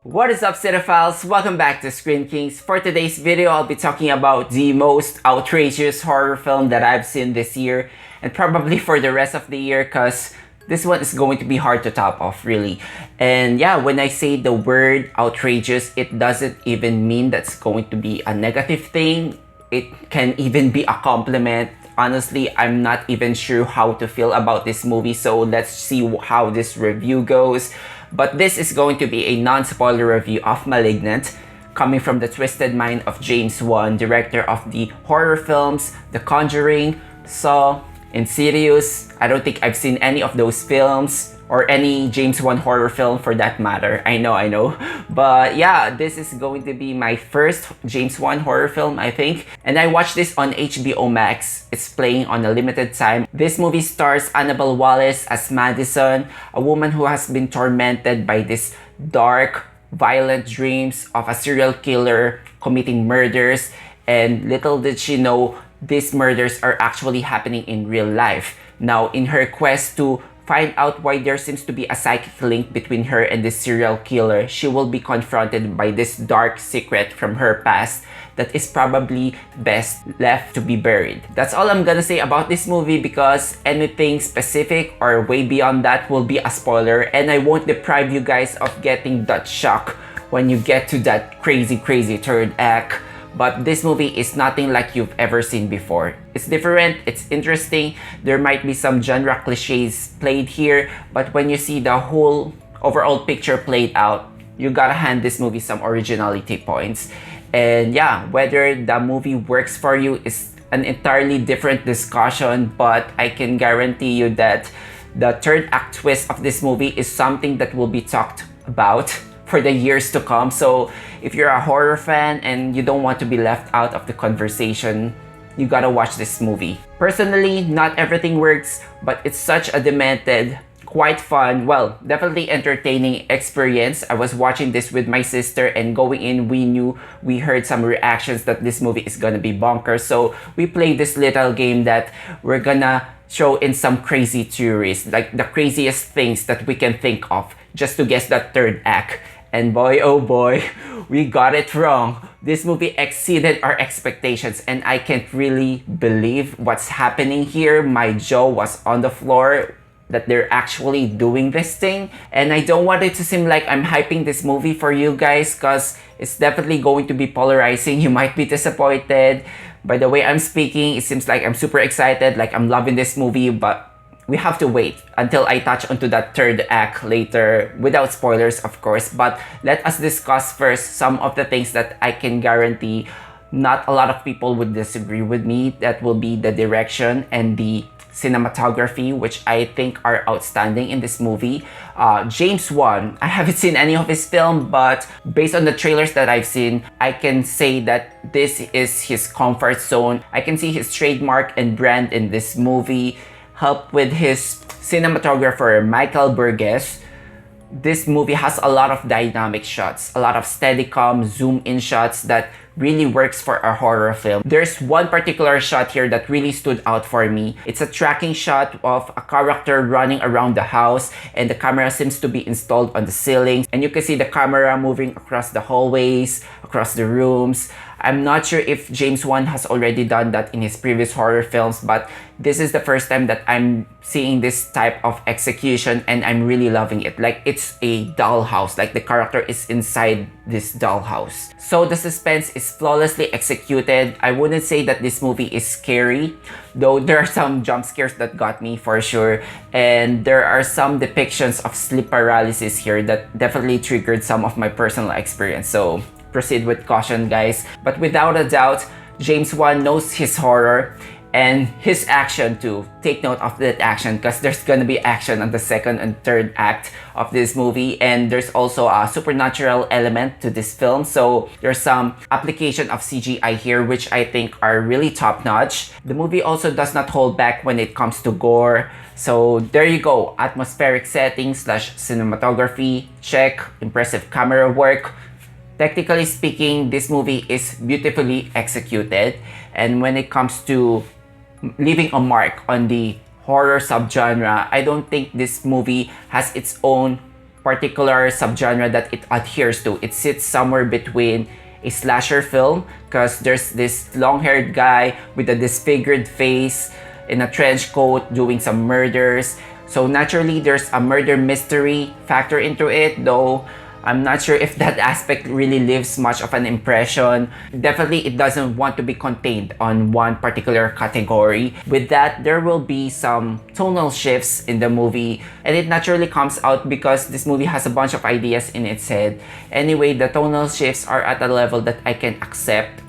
What is up, cinephiles? Welcome back to Screen Kings. For today's video, I'll be talking about the most outrageous horror film that I've seen this year and probably for the rest of the year because this one is going to be hard to top off, really. And yeah, when I say the word outrageous, it doesn't even mean that's going to be a negative thing. It can even be a compliment. Honestly, I'm not even sure how to feel about this movie, so let's see how this review goes. But this is going to be a non-spoiler review of Malignant, coming from the twisted mind of James Wan, director of the horror films The Conjuring, Saw, Insidious. I don't think I've seen any of those films, or any James Wan horror film for that matter. I know. But yeah, this is going to be my first James Wan horror film, I think. And I watched this on HBO Max. It's playing on a limited time. This movie stars Annabelle Wallis as Madison, a woman who has been tormented by this dark, violent dreams of a serial killer committing murders. And little did she know, these murders are actually happening in real life. Now, in her quest to find out why there seems to be a psychic link between her and this serial killer, she will be confronted by this dark secret from her past that is probably best left to be buried. That's all I'm gonna say about this movie, because anything specific or way beyond that will be a spoiler, and I won't deprive you guys of getting that shock when you get to that crazy third act. But this movie is nothing like you've ever seen before. It's different, it's interesting, there might be some genre cliches played here, but when you see the whole overall picture played out, you gotta hand this movie some originality points. And yeah, whether the movie works for you is an entirely different discussion, but I can guarantee you that the third act twist of this movie is something that will be talked about for the years to come. So if you're a horror fan and you don't want to be left out of the conversation, you gotta watch this movie. Personally, not everything works, but it's such a demented, quite fun, well, definitely entertaining experience. I was watching this with my sister, and going in, we heard some reactions that this movie is gonna be bonkers. So we played this little game that we're gonna show in some crazy theories, like the craziest things that we can think of, just to guess that third act. And boy, oh boy, we got it wrong. This movie exceeded our expectations, and I can't really believe what's happening here. My jaw was on the floor that they're actually doing this thing. And I don't want it to seem like I'm hyping this movie for you guys, because it's definitely going to be polarizing. You might be disappointed. By the way I'm speaking, it seems like I'm super excited, like I'm loving this movie, but we have to wait until I touch onto that third act later, without spoilers of course. But let us discuss first some of the things that I can guarantee not a lot of people would disagree with me. That will be the direction and the cinematography, which I think are outstanding in this movie. James Wan, I haven't seen any of his film, but based on the trailers that I've seen, I can say that this is his comfort zone. I can see his trademark and brand in this movie, helped with his cinematographer Michael Burgess. This movie has a lot of dynamic shots, a lot of steadicam, zoom in shots that really works for a horror film. There's one particular shot here that really stood out for me. It's a tracking shot of a character running around the house, and the camera seems to be installed on the ceilings, and you can see the camera moving across the hallways, across the rooms. I'm not sure if James Wan has already done that in his previous horror films, but this is the first time that I'm seeing this type of execution, and I'm really loving it. Like, it's a dollhouse, like the character is inside this dollhouse. So the suspense is flawlessly executed. I wouldn't say that this movie is scary, though there are some jump scares that got me for sure, and there are some depictions of sleep paralysis here that definitely triggered some of my personal experience. So proceed with caution, guys. But without a doubt, James Wan knows his horror and his action too. Take note of that action, because there's gonna be action on the second and third act of this movie, and there's also a supernatural element to this film. So there's some application of CGI here, which I think are really top-notch. The movie also does not hold back when it comes to gore. So there you go, atmospheric setting slash cinematography, check. Impressive camera work. Technically speaking, this movie is beautifully executed, and when it comes to leaving a mark on the horror subgenre, I don't think this movie has its own particular subgenre that it adheres to. It sits somewhere between a slasher film because there's this long-haired guy with a disfigured face in a trench coat doing some murders. So naturally, there's a murder mystery factor into it, though I'm not sure if that aspect really leaves much of an impression. Definitely, it doesn't want to be contained on one particular category. With that, there will be some tonal shifts in the movie, and it naturally comes out because this movie has a bunch of ideas in its head. Anyway, the tonal shifts are at a level that I can accept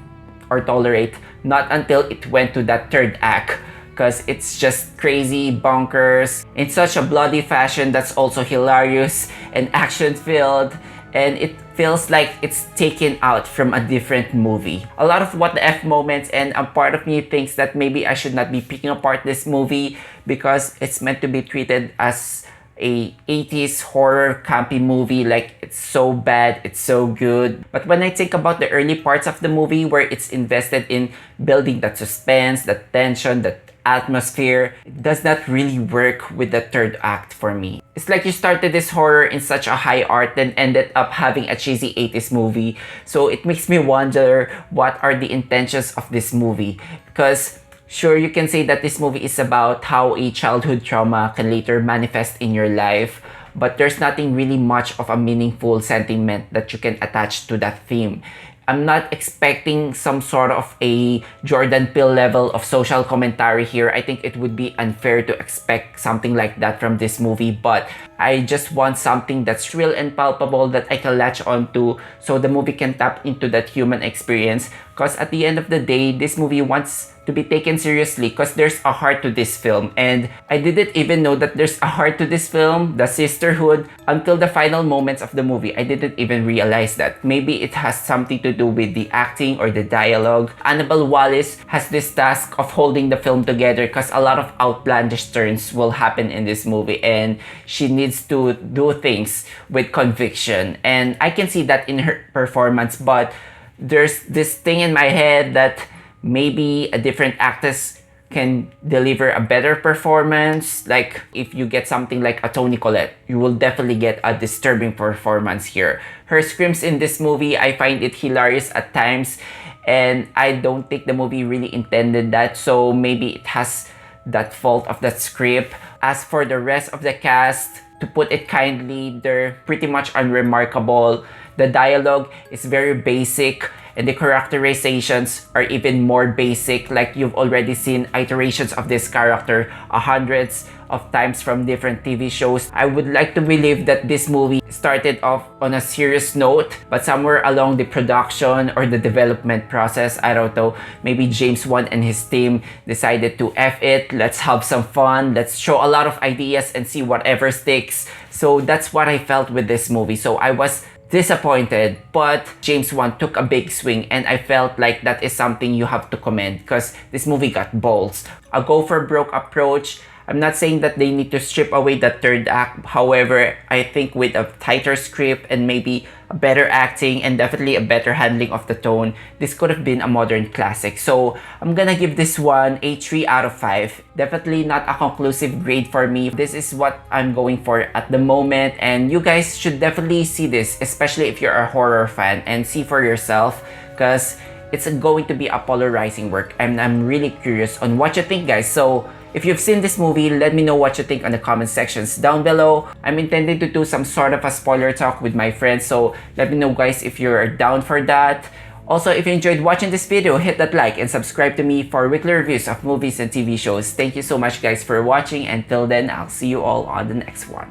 or tolerate, not until it went to that third act, because it's just crazy, bonkers, in such a bloody fashion that's also hilarious and action-filled, and it feels like it's taken out from a different movie. A lot of what the F moments, and a part of me thinks that maybe I should not be picking apart this movie because it's meant to be treated as a 80s horror campy movie, like it's so bad, it's so good. But when I think about the early parts of the movie where it's invested in building that suspense, that tension, that atmosphere, it does not really work with the third act for me. It's like you started this horror in such a high art then ended up having a cheesy 80s movie. So it makes me wonder what are the intentions of this movie, because sure, you can say that this movie is about how a childhood trauma can later manifest in your life, but there's nothing really much of a meaningful sentiment that you can attach to that theme. I'm not expecting some sort of a Jordan Peele level of social commentary here. I think it would be unfair to expect something like that from this movie, but I just want something that's real and palpable that I can latch onto so the movie can tap into that human experience. Because at the end of the day, this movie wants to be taken seriously because there's a heart to this film. And I didn't even know that there's a heart to this film, the sisterhood, until the final moments of the movie. I didn't even realize that. Maybe it has something to do with the acting or the dialogue. Annabelle Wallis has this task of holding the film together because a lot of outlandish turns will happen in this movie and she needs to do things with conviction. And I can see that in her performance, but there's this thing in my head that maybe a different actress can deliver a better performance. Like if you get something like a Toni Collette, you will definitely get a disturbing performance here. Her screams in this movie, I find it hilarious at times, and I don't think the movie really intended that, so maybe it has that fault of that script. As for the rest of the cast, to put it kindly, they're pretty much unremarkable. The dialogue is very basic and the characterizations are even more basic, like you've already seen iterations of this character hundreds of times from different TV shows. I would like to believe that this movie started off on a serious note, but somewhere along the production or the development process, I don't know, maybe James Wan and his team decided to F it, let's have some fun, let's show a lot of ideas and see whatever sticks. So that's what I felt with this movie. So I was disappointed, but James Wan took a big swing and I felt like that is something you have to commend because this movie got balls. A go for broke approach. I'm not saying that they need to strip away the third act. However, I think with a tighter script and maybe a better acting and definitely a better handling of the tone, this could have been a modern classic. So I'm gonna give this one a 3 out of 5. Definitely not a conclusive grade for me. This is what I'm going for at the moment, and you guys should definitely see this, especially if you're a horror fan, and see for yourself because it's going to be a polarizing work, and I'm really curious on what you think, guys. So if you've seen this movie, let me know what you think on the comment sections down below. I'm intending to do some sort of a spoiler talk with my friends, so let me know, guys, if you're down for that. Also, if you enjoyed watching this video, hit that like and subscribe to me for weekly reviews of movies and TV shows. Thank you so much, guys, for watching. Until then, I'll see you all on the next one.